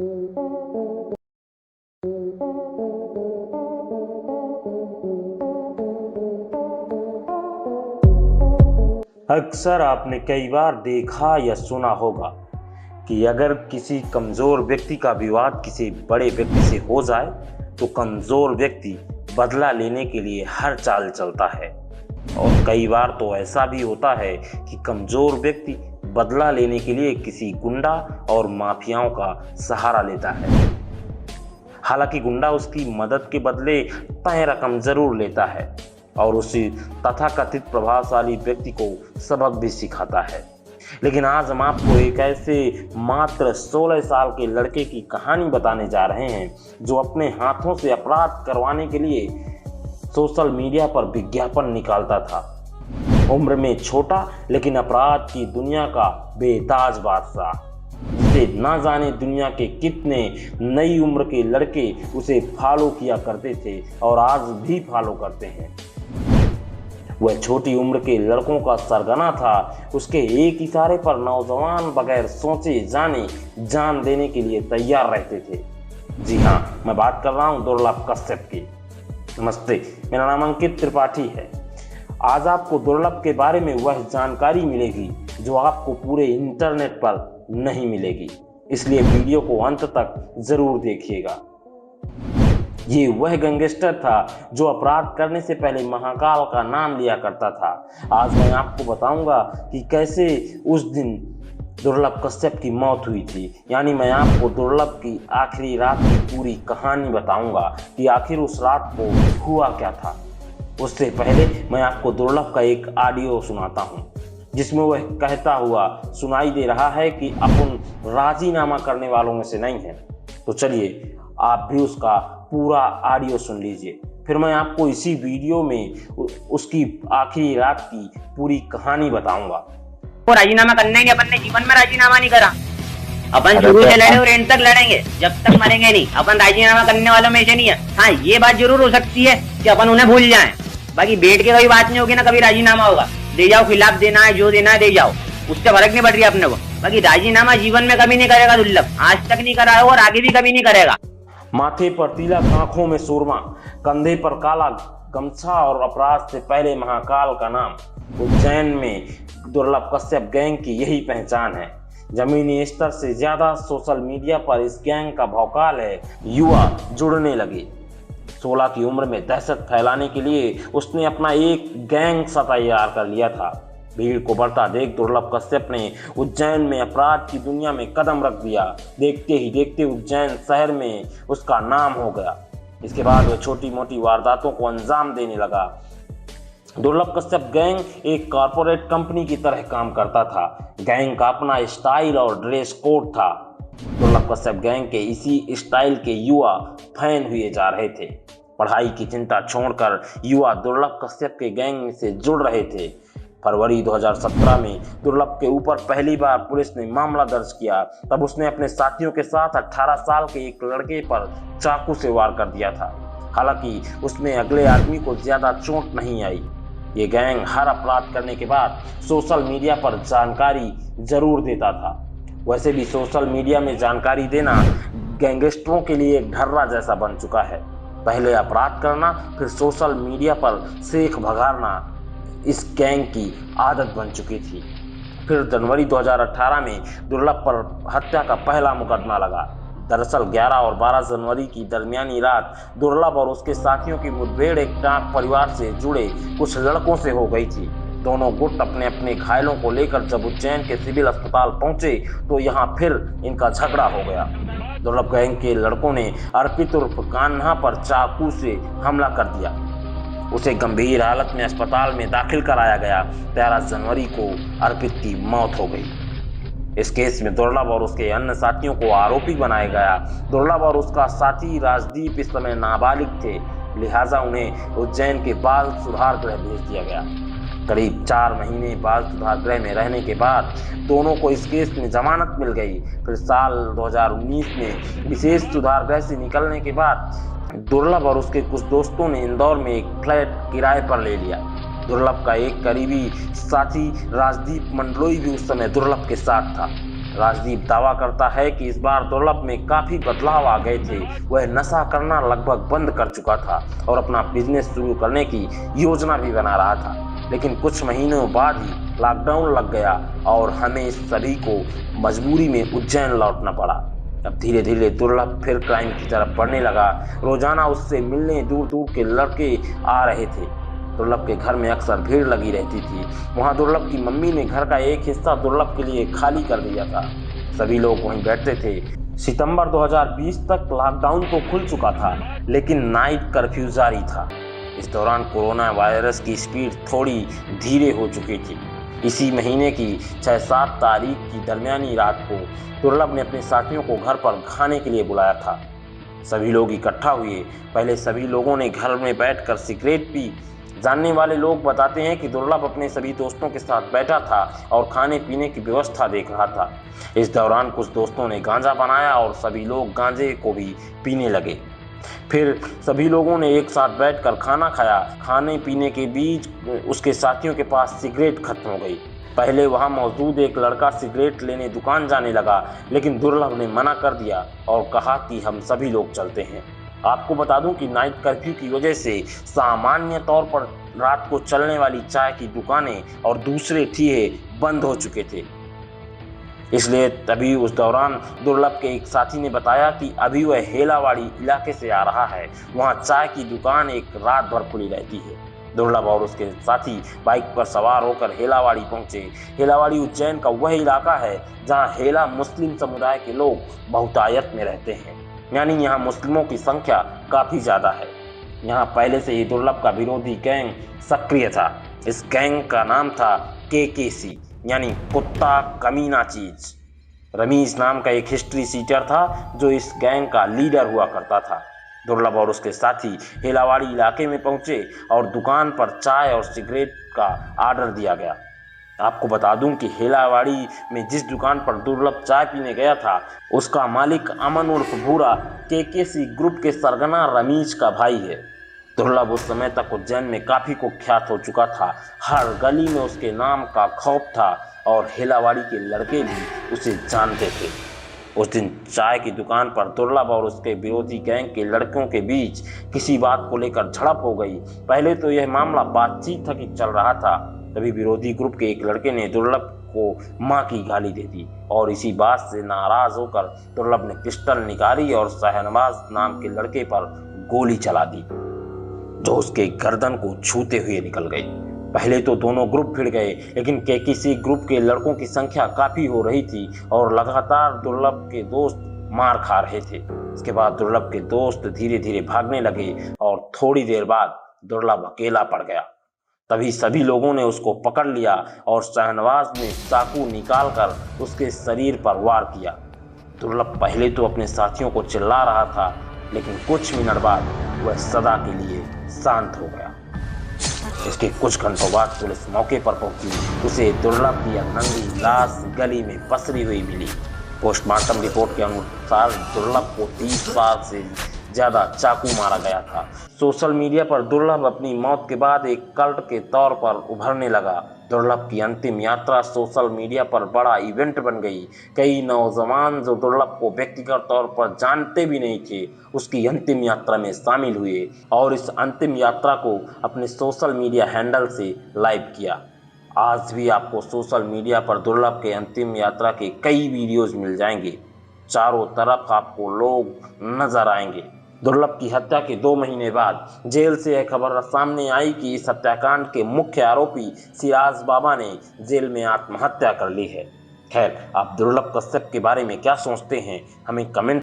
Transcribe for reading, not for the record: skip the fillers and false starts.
अक्सर आपने कई बार देखा या सुना होगा कि अगर किसी कमज़ोर व्यक्ति का विवाद किसी बड़े व्यक्ति से हो जाए तो कमज़ोर व्यक्ति बदला लेने के लिए हर चाल चलता है। और कई बार तो ऐसा भी होता है कि कमज़ोर व्यक्ति बदला लेने के लिए किसी गुंडा और माफियाओं का सहारा लेता है। हालांकि गुंडा उसकी मदद के बदले तय रकम जरूर लेता है और उसी तथाकथित प्रभावशाली व्यक्ति को सबक भी सिखाता है। लेकिन आज हम आपको एक ऐसे मात्र 16 साल के लड़के की कहानी बताने जा रहे हैं जो अपने हाथों से अपराध करवाने के लिए सोशल मीडिया पर विज्ञापन निकालता था। उम्र में छोटा लेकिन अपराध की दुनिया का बेताज बादशाह, जिसे ना जाने दुनिया के कितने नई उम्र के लड़के उसे फॉलो किया करते थे और आज भी फॉलो करते हैं। वह छोटी उम्र के लड़कों का सरगना था। उसके एक इशारे पर नौजवान बगैर सोचे जाने जान देने के लिए तैयार रहते थे। जी हाँ, मैं बात कर रहा हूँ दुर्लभ कश्यप की। नमस्ते, मेरा नाम अंकित त्रिपाठी है। आज आपको दुर्लभ के बारे में वह जानकारी मिलेगी जो आपको पूरे इंटरनेट पर नहीं मिलेगी, इसलिए वीडियो को अंत तक जरूर देखिएगा। ये वह गैंगस्टर था जो अपराध करने से पहले महाकाल का नाम लिया करता था। आज मैं आपको बताऊंगा कि कैसे उस दिन दुर्लभ कश्यप की मौत हुई थी। यानी मैं आपको दुर्लभ की आखिरी रात की पूरी कहानी बताऊंगा कि आखिर उस रात को हुआ क्या था। उससे पहले मैं आपको दुर्लभ का एक ऑडियो सुनाता हूँ जिसमें वह कहता हुआ सुनाई दे रहा है कि अपन राजीनामा करने वालों में से नहीं है। तो चलिए आप भी उसका पूरा ऑडियो सुन लीजिए, फिर मैं आपको इसी वीडियो में उसकी आखिरी रात की पूरी कहानी बताऊंगा। वो राजीनामा करना ही नहीं, अपन ने जीवन में राजीनामा नहीं करा। अपन शुरू से लड़े और एंड तक लड़ेंगे, जब तक मरेंगे नहीं। अपन राजीनामा करने वालों में से नहीं है। हाँ, ये बात जरूर हो सकती है कि अपन उन्हें भूल जाएं। बाकी बैठ के कोई बात नहीं होगी ना, कभी राजीनामा होगा, दे जाओ, खिलाफ देना है, जो देना है दे जाओ, उससे फर्क नहीं पड़ रही अपने को। बाकी राजीनामा जीवन में कभी नहीं करेगा दुर्लभ, आज तक नहीं करा है और आगे भी कभी नहीं करेगा। माथे पर तिलक, आंखों में सुरमा, कंधे पर काला गमछा और अपराध से पहले महाकाल का नाम। उज्जैन में दुर्लभ कश्यप गैंग की यही पहचान है। जमीनी स्तर से ज्यादा सोशल मीडिया पर इस गैंग का भौकाल है। युवा जुड़ने लगे। 16 की उम्र में दहशत फैलाने के लिए उसने अपना एक गैंग सा तैयार कर लिया था। भीड़ को बढ़ता देख दुर्लभ कश्यप ने उज्जैन में अपराध की दुनिया में कदम रख दिया। देखते ही देखते उज्जैन शहर में उसका नाम हो गया। इसके बाद वह छोटी मोटी वारदातों को अंजाम देने लगा। दुर्लभ कश्यप गैंग एक कॉरपोरेट कंपनी की तरह काम करता था। गैंग का अपना स्टाइल और ड्रेस कोड था। दुर्लभ कश्यप गैंग के इसी स्टाइल के युवा फैन हुए जा रहे थे। पढ़ाई की चिंता छोड़कर युवा दुर्लभ कश्यप के गैंग से जुड़ रहे थे। फरवरी 2017 में दुर्लभ के ऊपर पहली बार पुलिस ने मामला दर्ज किया। तब उसने अपने साथियों के साथ 18 साल के एक लड़के पर चाकू से वार कर दिया था। हालांकि उसमें अगले आदमी को ज्यादा चोट नहीं आई। ये गैंग हर अपराध करने के बाद सोशल मीडिया पर जानकारी जरूर देता था। वैसे भी सोशल मीडिया में जानकारी देना गैंगस्टरों के लिए एक ढर्रा जैसा बन चुका है। पहले अपराध करना, फिर सोशल मीडिया पर शेख भगाड़ना इस गैंग की आदत बन चुकी थी। फिर जनवरी 2018 में दुर्लभ पर हत्या का पहला मुकदमा लगा। दरअसल 11 और 12 जनवरी की दरमियानी रात दुर्लभ और उसके साथियों की मुठभेड़ एक डाक परिवार से जुड़े कुछ लड़कों से हो गई थी। दोनों गुट अपने अपने घायलों को लेकर जब उज्जैन के सिविल अस्पताल पहुंचे तो यहाँ फिर इनका झगड़ा हो गया। दुर्लभ गैंग के लड़कों ने अर्पित उर्फ कान्हा पर चाकू से हमला कर दिया। उसे गंभीर हालत में अस्पताल में दाखिल कराया गया। 13 जनवरी को अर्पित की मौत हो गई। इस केस में दुर्लभ और उसके अन्य साथियों को आरोपी बनाया गया। दुर्लभ और उसका साथी राजदीप इस समय नाबालिग थे, लिहाजा उन्हें उज्जैन के बाल सुधार गृह भेज दिया गया। करीब 4 महीने बाल सुधार गृह में रहने के बाद दोनों को इस केस में जमानत मिल गई। फिर साल 2019 में विशेष सुधार गृह से निकलने के बाद दुर्लभ और उसके कुछ दोस्तों ने इंदौर में एक फ्लैट किराए पर ले लिया। दुर्लभ का एक करीबी साथी राजदीप मंडलोई भी उस समय दुर्लभ के साथ था। राजदीप दावा करता है कि इस बार दुर्लभ में काफी बदलाव आ गए थे। वह नशा करना लगभग बंद कर चुका था और अपना बिजनेस शुरू करने की योजना भी बना रहा था। लेकिन कुछ महीनों बाद ही लॉकडाउन लग गया और हमें सभी को मजबूरी में उज्जैन लौटना पड़ा। अब धीरे धीरे दुर्लभ फिर क्राइम की तरफ बढ़ने लगा। रोजाना उससे मिलने दूर दूर के लड़के आ रहे थे। दुर्लभ के घर में अक्सर भीड़ लगी रहती थी। वहां दुर्लभ की मम्मी ने घर का एक हिस्सा दुर्लभ के लिए खाली कर दिया था। सभी लोग वहीं बैठते थे। सितंबर 2020 तक लॉकडाउन तो खुल चुका था, लेकिन नाइट कर्फ्यू जारी था। इस दौरान कोरोना वायरस की स्पीड थोड़ी धीरे हो चुकी थी। इसी महीने की 6-7 तारीख की दरमियानी रात को दुर्लभ ने अपने साथियों को घर पर खाने के लिए बुलाया था। सभी लोग इकट्ठा हुए। पहले सभी लोगों ने घर में बैठकर सिगरेट पी। जानने वाले लोग बताते हैं कि दुर्लभ अपने सभी दोस्तों के साथ बैठा था और खाने पीने की व्यवस्था देख रहा था। इस दौरान कुछ दोस्तों ने गांजा बनाया और सभी लोग गांजे को भी पीने लगे। फिर सभी लोगों ने एक साथ बैठकर खाना खाया। खाने पीने के बीच उसके साथियों के पास सिगरेट खत्म हो गई। पहले वहां मौजूद एक लड़का सिगरेट लेने दुकान जाने लगा, लेकिन दुर्लभ ने मना कर दिया और कहा कि हम सभी लोग चलते हैं। आपको बता दूं कि नाइट कर्फ्यू की वजह से सामान्य तौर पर रात को चलने वाली चाय की दुकानें और दूसरे ठिये बंद हो चुके थे। इसलिए तभी उस दौरान दुर्लभ के एक साथी ने बताया कि अभी वह हेलावाड़ी इलाके से आ रहा है। वहां चाय की दुकान एक रात भर खुली रहती है। दुर्लभ और उसके साथी बाइक पर सवार होकर हेलावाड़ी पहुंचे। हेलावाड़ी उज्जैन का वह इलाका है जहां हेला मुस्लिम समुदाय के लोग बहुतायत में रहते हैं, यानी यहाँ मुस्लिमों की संख्या काफी ज्यादा है। यहाँ पहले से ही दुर्लभ का विरोधी गैंग सक्रिय था। इस गैंग का नाम था केकेसी, यानी कुत्ता कमीना चीज। रमीज नाम का एक हिस्ट्री सीटर था जो इस गैंग का लीडर हुआ करता था। दुर्लभ और उसके साथी हेलावाड़ी इलाके में पहुंचे और दुकान पर चाय और सिगरेट का ऑर्डर दिया गया। आपको बता दूं कि हेलावाड़ी में जिस दुकान पर दुर्लभ चाय पीने गया था, उसका मालिक अमन उर्फ भूरा केकेसी ग्रुप के सरगना रमीज का भाई है। दुर्लभ उस समय तक उज्जैन में काफी कुख्यात हो चुका था। हर गली में उसके नाम का खौफ था और हेलावाड़ी के लड़के भी उसे जानते थे। उस दिन चाय की दुकान पर दुर्लभ और उसके विरोधी गैंग के लड़कों के बीच किसी बात को लेकर झड़प हो गई। पहले तो यह मामला बातचीत तक ही चल रहा था, तभी विरोधी ग्रुप के एक लड़के ने दुर्लभ को मां की गाली दे दी और इसी बात से नाराज होकर दुर्लभ ने पिस्टल निकाली और शहनवाज नाम के लड़के पर गोली चला दी, जो उसके गर्दन को छूते हुए निकल गई। पहले तो दोनों ग्रुप भिड़ गए, लेकिन केकेसी ग्रुप के लड़कों की संख्या काफी हो रही थी और लगातार दुर्लभ के दोस्त मार खा रहे थे। इसके बाद दुर्लभ के दोस्त धीरे धीरे भागने लगे और थोड़ी देर बाद दुर्लभ अकेला पड़ गया। तभी सभी लोगों ने उसको पकड़ लिया और शहनवाज ने चाकू निकालकर उसके शरीर पर वार किया। दुर्लभ पहले तो अपने साथियों को चिल्ला रहा था, लेकिन कुछ मिनट बाद वह सदा के लिए शांत हो गया। इसके कुछ घंटों बाद पुलिस मौके पर पहुंची। उसे दुर्लभ की नंगी लाश गली में पसरी हुई मिली। पोस्टमार्टम रिपोर्ट के अनुसार दुर्लभ को 30 साल से ज्यादा चाकू मारा गया था। सोशल मीडिया पर दुर्लभ अपनी मौत के बाद एक कल्ट के तौर पर उभरने लगा। दुर्लभ की अंतिम यात्रा सोशल मीडिया पर बड़ा इवेंट बन गई। कई नौजवान जो दुर्लभ को व्यक्तिगत तौर पर जानते भी नहीं थे, उसकी अंतिम यात्रा में शामिल हुए और इस अंतिम यात्रा को अपने सोशल मीडिया हैंडल से लाइव किया। आज भी आपको सोशल मीडिया पर दुर्लभ के अंतिम यात्रा के कई वीडियोज मिल जाएंगे। चारों तरफ आपको लोग नजर आएंगे। दुर्लभ की हत्या के 2 महीने बाद जेल से यह खबर सामने आई कि इस हत्याकांड के मुख्य आरोपी सिराज बाबा ने जेल में आत्महत्या कर ली है। खैर, आप दुर्लभ कश्यप के बारे में क्या सोचते हैं, हमें कमेंट